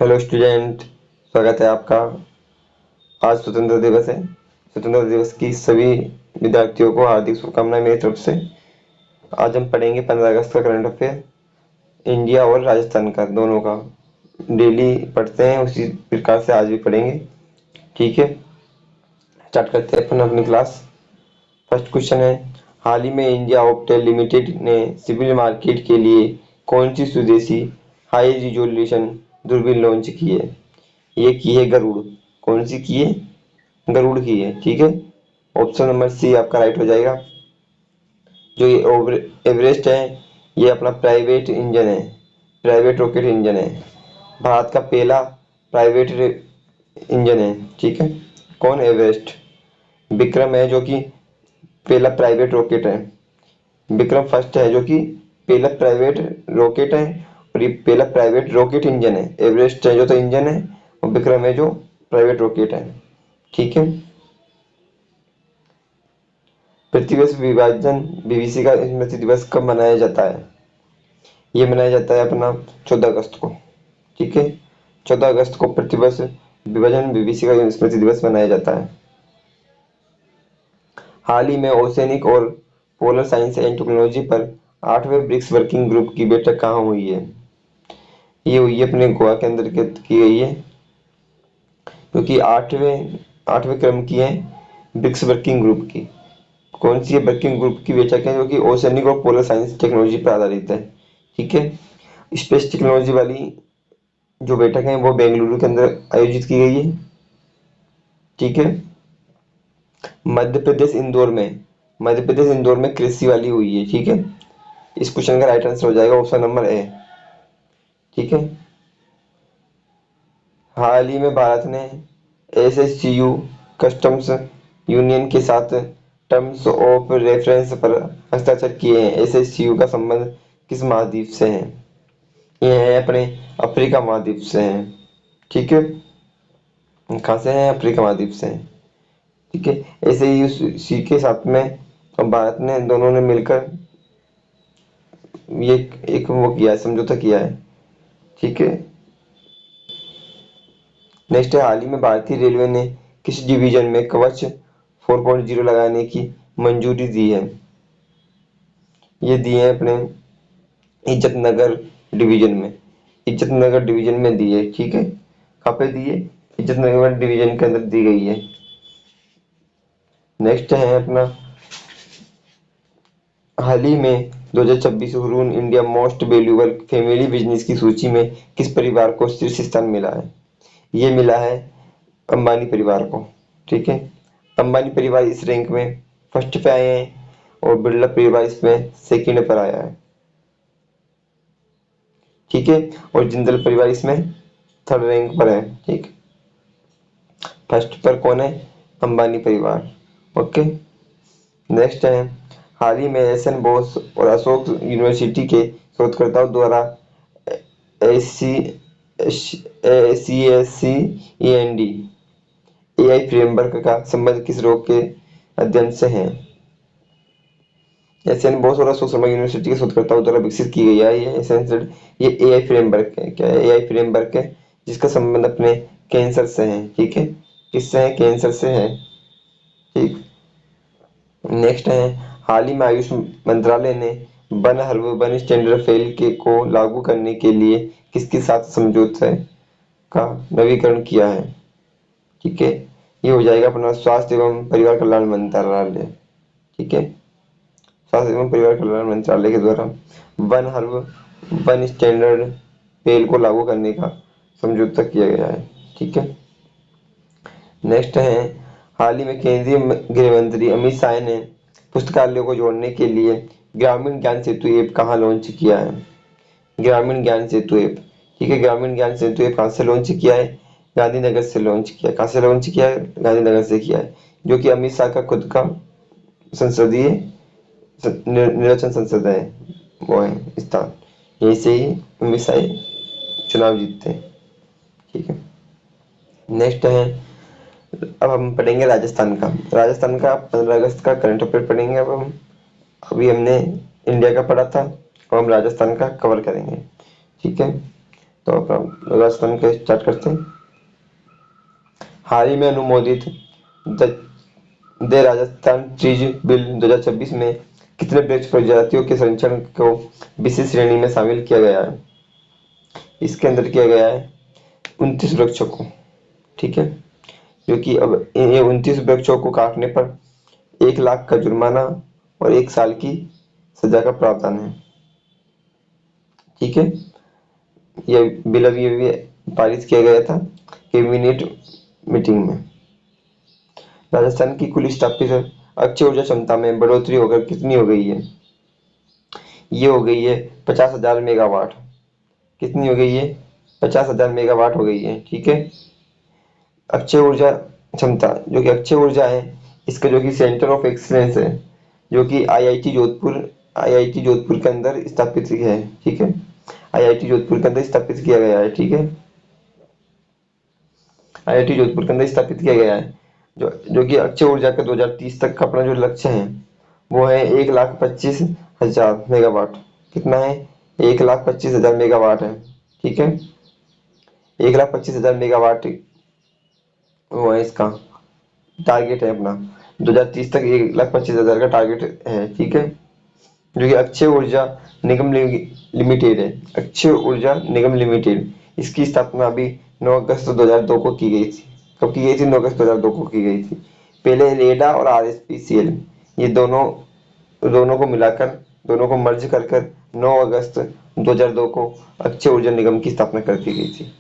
Hello student, स्वागत है आपका। आज स्वतंत्रता दिवस है। स्वतंत्रता दिवस की सभी विद्यार्थियों को हार्दिक शुभकामनाएं मेरी तरफ से। आज हम पढ़ेंगे 15 अगस्त का करंट अफेयर, इंडिया और राजस्थान का, दोनों का। डेली पढ़ते हैं, उसी प्रकार से आज भी पढ़ेंगे। ठीक है, स्टार्ट करते हैं अपन अपनी क्लास। फर्स्ट क्वेश्चन है, हाल ही में इंडिया ऑप्टेल लिमिटेड ने सिविल मार्केट के लिए कौन सी स्वदेशी हाई रिजोल्यूशन दूरबीन लॉन्च की है? ये की है गरुड़। कौन सी की है? गरुड़ की है। ठीक है, ऑप्शन नंबर सी आपका राइट हो जाएगा। जो ये एवरेस्ट है, ये अपना प्राइवेट इंजन है, प्राइवेट रॉकेट इंजन है, भारत का पहला प्राइवेट इंजन है। ठीक है, कौन? एवरेस्ट। विक्रम है जो कि पहला प्राइवेट रॉकेट है। विक्रम फर्स्ट है जो कि पहला प्राइवेट रॉकेट है, और ये पहला प्राइवेट रॉकेट इंजन है। एवरेस्ट है जो तो इंजन है, और विक्रम है जो प्राइवेट रॉकेट है। ठीक है, प्रतिवर्ष विभाजन बीबीसी का स्मृति दिवस कब मनाया जाता है? ये मनाया जाता है अपना 14 अगस्त को। ठीक है, 14 अगस्त को प्रतिवर्ष विभाजन बीबीसी का स्मृति दिवस मनाया जाता है। हाल ही में ओशेनिक और पोलर साइंस एंड टेक्नोलॉजी पर 8वें ब्रिक्स वर्किंग ग्रुप की बैठक कहाँ हुई है? ये हुई है अपने गोवा के अंदर की गई है, क्योंकि आठवें आठवें क्रम की है ब्रिक्स वर्किंग ग्रुप की। कौन सी है वर्किंग ग्रुप की बैठक है? जो कि ओशेनिक और पोलर साइंस टेक्नोलॉजी पर आधारित है। ठीक है, स्पेस टेक्नोलॉजी वाली जो बैठक है वो बेंगलुरु के अंदर आयोजित की गई है। ठीक है, मध्य प्रदेश इंदौर में कृषि वाली हुई है। ठीक है, इस क्वेश्चन का राइट आंसर हो जाएगा ऑप्शन नंबर ए। ठीक है, हाल ही में भारत ने एसएससीयू कस्टम्स यूनियन के साथ टर्म्स ऑफ रेफरेंस पर हस्ताक्षर किए हैं। एसएससीयू का संबंध किस महाद्वीप से है? ये है अपने अफ्रीका महाद्वीप से है। ठीक है, कहाँ से है? अफ्रीका महाद्वीप से है। ठीक है, ऐसे ही उसी के साथ में अब भारत ने, दोनों ने मिलकर ये एक वो किया है, समझौता किया है। ठीक है, नेक्स्ट है, हाल ही में भारतीय रेलवे ने किस डिवीजन में कवच 4.0 लगाने की मंजूरी दी है? ये दिए हैं अपने इज्जत नगर डिवीजन में। इज्जत नगर डिवीजन में दी है। ठीक है, कहाँ पे दी है? इज्जत नगर डिवीजन के अंदर दी गई है। नेक्स्ट है अपना, हाल ही में 2026 Hurun India most valuable family business की सूची में किस परिवार को शीर्ष स्थान मिला है? ये मिला है अंबानी परिवार को। ठीक है, अंबानी परिवार इस रैंक में फर्स्ट पे आए हैं, और बिरला परिवार इसमें सेकंड पर आया है। ठीक है, और जिंदल परिवार इसमें थर्ड रैंक पर है। ठीक, फर्स्ट पर कौन है? अंबानी परिवार। ओके, नेक्स्ट है, हाल ही में एस एन बोस और अशोक यूनिवर्सिटी के शोधकर्ताओं द्वारा CSCEND AI फ्रेमवर्क का संबंध किस रोग के अध्ययन से है? एस एन बोस और अशोक शर्मा यूनिवर्सिटी के शोधकर्ताओं द्वारा विकसित की गई है ये एसेंशियल, ये AI फ्रेमवर्क है। क्या है? AI फ्रेमवर्क है, जिसका संबंध अपने कैंसर से है। ठीक है, किससे है? कैंसर से है। ठीक, नेक्स्ट है, हाल ही में आयुष मंत्रालय ने one herb one standard fail के को लागू करने के लिए किसके साथ समझौते का नवीकरण किया है? ठीक है, ये हो जाएगा अपना स्वास्थ्य एवं परिवार कल्याण मंत्रालय। ठीक है, स्वास्थ्य एवं परिवार कल्याण मंत्रालय के द्वारा one herb one standard fail को लागू करने का समझौता किया गया है। ठीक है, नेक्स्ट है, हाल ही में केंद्रीय गृह मंत्री अमित शाह ने पुस्तकालयों को जोड़ने के लिए ग्रामीण ज्ञान सेतु ऐप कहाँ लॉन्च किया है? ग्रामीण ज्ञान सेतु ऐप। ठीक है, ग्रामीण ज्ञान सेतु ऐप कहाँ से लॉन्च किया है? गांधीनगर से लॉन्च किया है। कहाँ से लॉन्च किया है? गांधीनगर से किया है, जो कि अमित शाह का खुद का संसदीय निर्वाचन संसद है, वो है स्थान। यहीं से ही अमित शाह चुनाव जीतते हैं। ठीक है, नेक्स्ट है, अब हम पढ़ेंगे राजस्थान का। राजस्थान का 15 अगस्त का करंट अफेयर पढ़ेंगे। अब हम, अभी हमने इंडिया का पढ़ा था, अब हम राजस्थान का कवर करेंगे। ठीक है, तो अपना राजस्थान का स्टार्ट करते हैं। हाल ही में अनुमोदित द राजस्थान ट्रीज बिल 2026 में कितने वृक्ष प्रजातियों के संरक्षण को विशेष श्रेणी में शामिल किया गया है? इसके अंदर किया गया है 29 वृक्षों को, ठीक है, जो कि अब ये 29 वृक्षों को काटने पर 1 लाख का जुर्माना और 1 साल की सजा का प्रावधान है, ठीक है। ये बिल अभी अभी पारित किया गया था कैबिनेट मीटिंग में। राजस्थान की कुल स्थापित अक्षय ऊर्जा क्षमता में बढ़ोतरी होकर कितनी हो गई है? ये हो गई है 50,000 मेगावाट। कितनी हो गई है? 50,000 मेगावाट हो गई है, ठीक है। अक्षय ऊर्जा क्षमता, जो कि अक्षय ऊर्जा है, इसका जो कि सेंटर ऑफ एक्सीलेंस है, जो कि आईआईटी जोधपुर के अंदर स्थापित है, ठीक है। आईआईटी जोधपुर के अंदर स्थापित किया गया है, ठीक है। आईआईटी जोधपुर के अंदर स्थापित किया गया है, जो कि अक्षय ऊर्जा का 2030 तक का अपना जो लक्ष्य है वो है 1,25,000 मेगावाट। कितना है? 1,25,000 मेगावाट है, ठीक है। 1,25,000 मेगावाट वो है इसका टारगेट है अपना। 2030 तक 1,25,000 का टारगेट है, ठीक है। जो कि अक्षय ऊर्जा निगम लिमिटेड है। अक्षय ऊर्जा निगम लिमिटेड, इसकी स्थापना अभी 9 अगस्त 2002 को की गई थी। कब की गई थी? 9 अगस्त 2002 को की गई थी। पहले रेडा और आरएसपीसीएल, ये दोनों दोनों को मिलाकर, दोनों को मर्ज कर कर 9 अगस्त 2002 को अक्षय ऊर्जा निगम की स्थापना कर दी गई थी,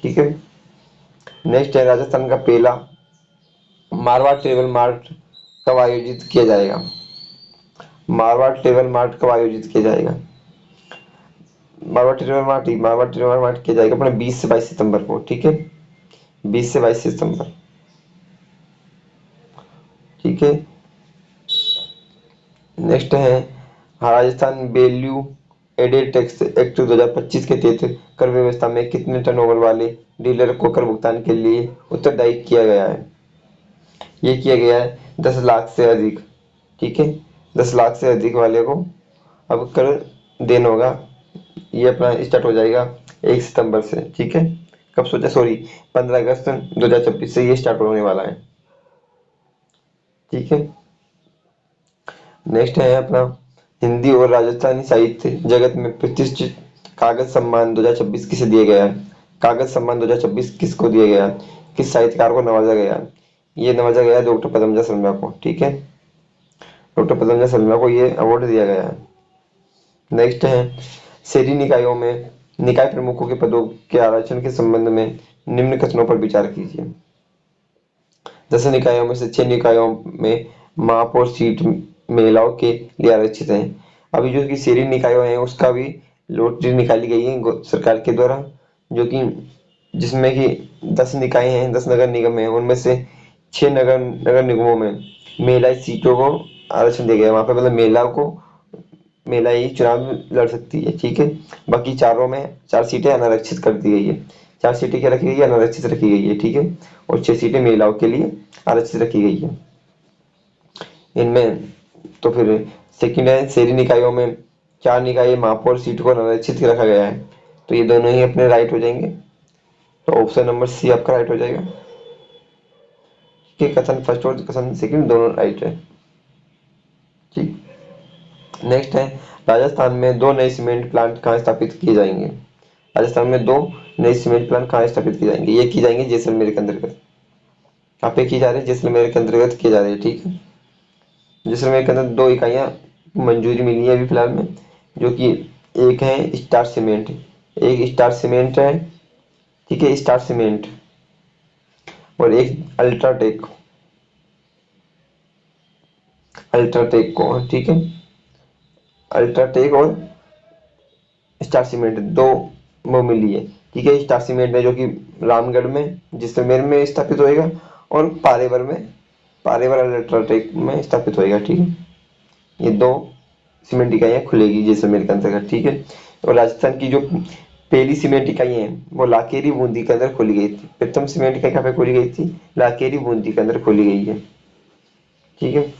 ठीक है। नेक्स्ट है राजस्थान का पहला मारवाड़ ट्रेवल मार्ट कब आयोजित किया जाएगा? मारवाड़ ट्रेवल मार्ट कब आयोजित किया जाएगा? मारवाड़ ट्रेवल मार्ट किया जाएगा अपने 20 से 22 सितंबर को, ठीक है। 20 से 22 सितंबर, ठीक है। नेक्स्ट है Rajasthan value added tax act 2025 के तहत कर व्यवस्था में कितने टर्नओवर वाले डीलर को कर भुगतान के लिए उत्तरदायी किया गया है? ये किया गया है 10 लाख से अधिक, ठीक है। 10 लाख से अधिक वाले को अब कर देना होगा। ये अपना स्टार्ट हो जाएगा 1 सितंबर से, ठीक है। कब सोचा? सॉरी, 15 अगस्त 2026 से ये स्टार्ट होने वाला है, ठीक है। नेक्स्ट है अपना हिंदी और राजस्थानी साहित्य जगत में प्रतिष्ठित कागज सम्मान 2026 किसे दिया गया है? कागज सम्मान 2026 किसको दिया गया? किस साहित्यकार को नवाजा गया? ये नवाजा गया डॉक्टर पदमजा शर्मा को, ठीक है। डॉक्टर पदमजा शर्मा को ये अवार्ड दिया गया है। नेक्स्ट है शहरी निकायों में निकाय प्रमुखों के पदों के आरक्षण के संबंध में निम्न कथनों पर विचार कीजिए। 10 निकायों में से 6 निकायों में महापौर सीट महिलाओं के लिए आरक्षित है। अभी जो कि शहरी निकायों है उसका भी लॉटरी निकाली गई है सरकार के द्वारा, जो कि जिसमें कि 10 निकाय हैं, 10 नगर निगम है, उनमें से 6 नगर निगमों में महिला सीटों को आरक्षण दिया गया है। वहां पे मतलब महिला ही चुनाव लड़ सकती है, ठीक है। बाकी चारों में 4 सीटें अनारक्षित कर दी गई है। 4 सीटें क्या रखी गई है? अनारक्षित रखी गई है, ठीक है। और 6 सीटें महिलाओं के लिए आरक्षित रखी गई है इनमें। तो फिर सेकंड है शहरी निकायों में 4 निकाय महापौर सीट को अनारक्षित रखा गया है, तो ये दोनों ही अपने राइट हो जाएंगे। तो ऑप्शन नंबर सी आपका राइट हो जाएगा, ठीक है। कथन फर्स्ट और कथन सेकंड दोनों राइट है, ठीक। नेक्स्ट है राजस्थान में 2 नए सीमेंट प्लांट कहाँ स्थापित किए जाएंगे? राजस्थान में 2 नए सीमेंट प्लांट कहाँ स्थापित किए जाएंगे? ये किए जाएंगे जैसलमेर के अंतर्गत। कहाँ पे किए जा रहे हैं? जैसलमेर के अंतर्गत किए जा रहे हैं, ठीक है। जैसलमेर के अंदर 2 इकाइयाँ मंजूरी मिली है अभी फिलहाल में, जो कि एक है स्टार सीमेंट, एक स्टार सीमेंट है, ठीक है, स्टार सीमेंट, और एक अल्ट्राटेक, अल्ट्राटेक को, ठीक है। अल्ट्राटेक और स्टार सीमेंट 2 वो मिली है, ठीक है। स्टार सीमेंट है जो कि रामगढ़ में जैसलमेर में स्थापित होएगा, और पारेवर अल्ट्राटेक में स्थापित होएगा, ठीक है। ये 2 सीमेंट इकाइयाँ खुलेगी जैसलमेर के अंतर्गत, ठीक है। और राजस्थान की जो पहली सीमेंट इकाई है वो लाकेरी बूंदी के अंदर खोली गई थी। प्रथम सीमेंट इकाई कहाँ पे खोली गई थी? लाकेरी बूंदी के अंदर खोली गई है, ठीक है।